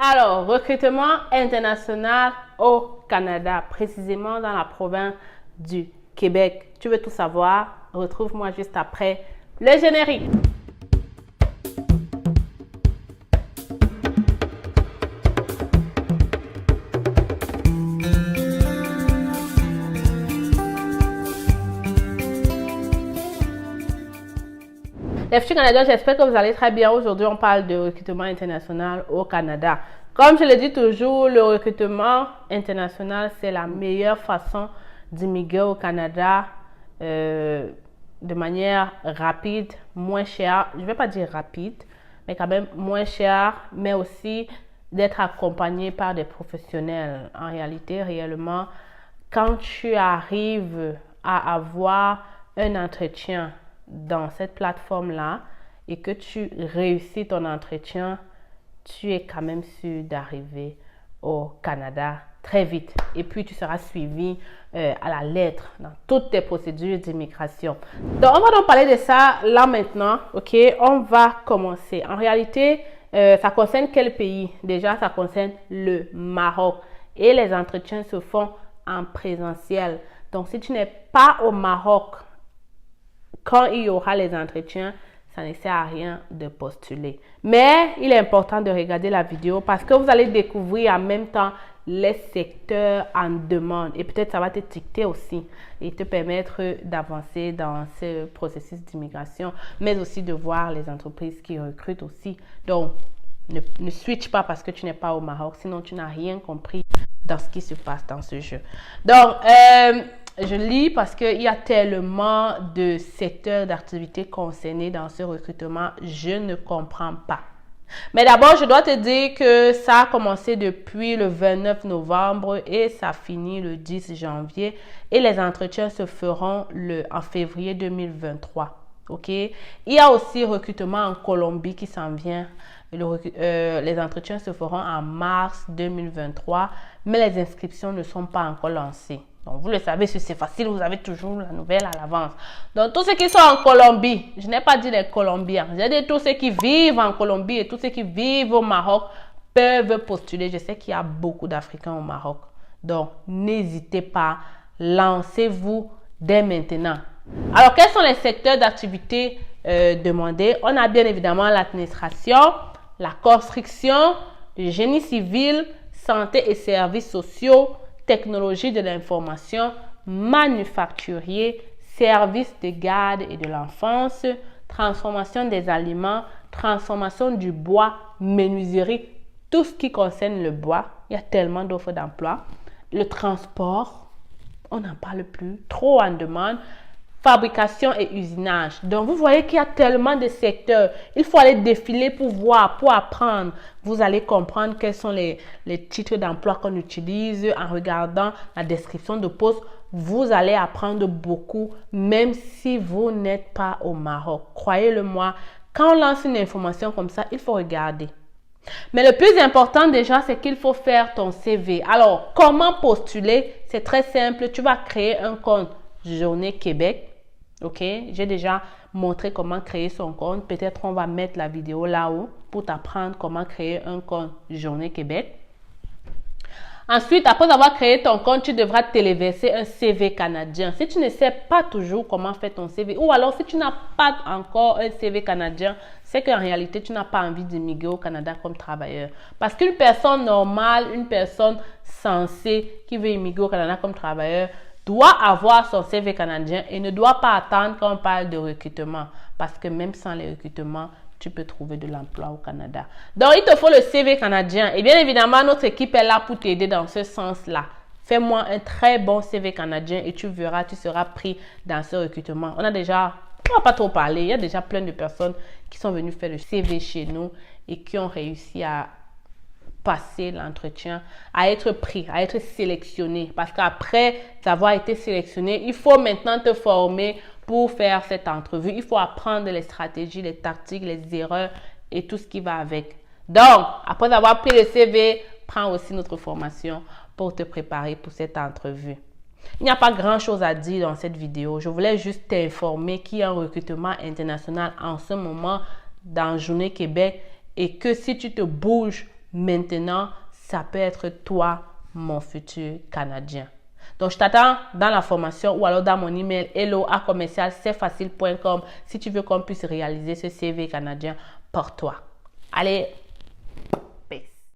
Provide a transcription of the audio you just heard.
Alors, recrutement international au Canada, précisément dans la province du Québec. Tu veux tout savoir? Retrouve-moi juste après le générique. Les futurs Canadiens, j'espère que vous allez très bien. Aujourd'hui, on parle de recrutement international au Canada. Comme je le dis toujours, le recrutement international, c'est la meilleure façon d'immigrer au Canada de manière rapide, moins chère. Je ne vais pas dire rapide, mais quand même moins cher, mais aussi d'être accompagné par des professionnels. En réalité, réellement, quand tu arrives à avoir un entretien dans cette plateforme-là et que tu réussis ton entretien, tu es quand même sûr d'arriver au Canada très vite. Et puis, tu seras suivi à la lettre dans toutes tes procédures d'immigration. Donc, on va donc parler de ça là maintenant. OK, on va commencer. En réalité, ça concerne quel pays? Déjà, ça concerne le Maroc. Et les entretiens se font en présentiel. Donc, si tu n'es pas au Maroc, quand il y aura les entretiens, ça ne sert à rien de postuler. Mais il est important de regarder la vidéo parce que vous allez découvrir en même temps les secteurs en demande. Et peut-être ça va te dicter aussi et te permettre d'avancer dans ce processus d'immigration, mais aussi de voir les entreprises qui recrutent aussi. Donc, ne switch pas parce que tu n'es pas au Maroc, sinon tu n'as rien compris dans ce qui se passe dans ce jeu. Donc, je lis parce qu'il y a tellement de secteurs d'activité concernés dans ce recrutement, je ne comprends pas. Mais d'abord, je dois te dire que ça a commencé depuis le 29 novembre et ça finit le 10 janvier. Et les entretiens se feront en février 2023. OK? Il y a aussi recrutement en Colombie qui s'en vient. Les entretiens se feront en mars 2023, mais les inscriptions ne sont pas encore lancées. Donc, vous le savez, c'est facile, vous avez toujours la nouvelle à l'avance. Donc, tous ceux qui sont en Colombie, je n'ai pas dit les Colombiens, j'ai dit tous ceux qui vivent en Colombie et tous ceux qui vivent au Maroc peuvent postuler. Je sais qu'il y a beaucoup d'Africains au Maroc. Donc, n'hésitez pas, lancez-vous dès maintenant. Alors, quels sont les secteurs d'activité demandés? On a bien évidemment l'administration, la construction, le génie civil, santé et services sociaux, technologie de l'information, manufacturier, services de garde et de l'enfance, transformation des aliments, transformation du bois, menuiserie, tout ce qui concerne le bois. Il y a tellement d'offres d'emploi. Le transport, on n'en parle plus, trop en demande. Fabrication et usinage. Donc, vous voyez qu'il y a tellement de secteurs. Il faut aller défiler pour voir, pour apprendre. Vous allez comprendre quels sont les titres d'emploi qu'on utilise en regardant la description de poste. Vous allez apprendre beaucoup, même si vous n'êtes pas au Maroc. Croyez-le moi, quand on lance une information comme ça, il faut regarder. Mais le plus important déjà, c'est qu'il faut faire ton CV. Alors, comment postuler? C'est très simple. Tu vas créer un compte Journée Québec. OK, j'ai déjà montré comment créer son compte. Peut-être on va mettre la vidéo là-haut pour t'apprendre comment créer un compte Journée Québec. Ensuite, après avoir créé ton compte, tu devras téléverser un CV canadien. Si tu ne sais pas toujours comment faire ton CV, ou alors si tu n'as pas encore un CV canadien, c'est qu'en réalité, tu n'as pas envie d'immigrer au Canada comme travailleur. Parce qu'une personne normale, une personne sensée qui veut immigrer au Canada comme travailleur, doit avoir son CV canadien et ne doit pas attendre qu'on parle de recrutement. Parce que même sans les recrutements, tu peux trouver de l'emploi au Canada. Donc, il te faut le CV canadien. Et bien évidemment, notre équipe est là pour t'aider dans ce sens-là. Fais-moi un très bon CV canadien et tu verras, tu seras pris dans ce recrutement. On va pas trop parler. Il y a déjà plein de personnes qui sont venues faire le CV chez nous et qui ont réussi à passer l'entretien, à être pris, à être sélectionné. Parce qu'après avoir été sélectionné, il faut maintenant te former pour faire cette entrevue. Il faut apprendre les stratégies, les tactiques, les erreurs et tout ce qui va avec. Donc, après avoir pris le CV, prends aussi notre formation pour te préparer pour cette entrevue. Il n'y a pas grand-chose à dire dans cette vidéo. Je voulais juste t'informer qu'il y a un recrutement international en ce moment dans Journée Québec et que si tu te bouges Maintenant, ça peut être toi, mon futur Canadien. Donc, je t'attends dans la formation ou alors dans mon email hello@cfacile.com si tu veux qu'on puisse réaliser ce CV canadien pour toi. Allez!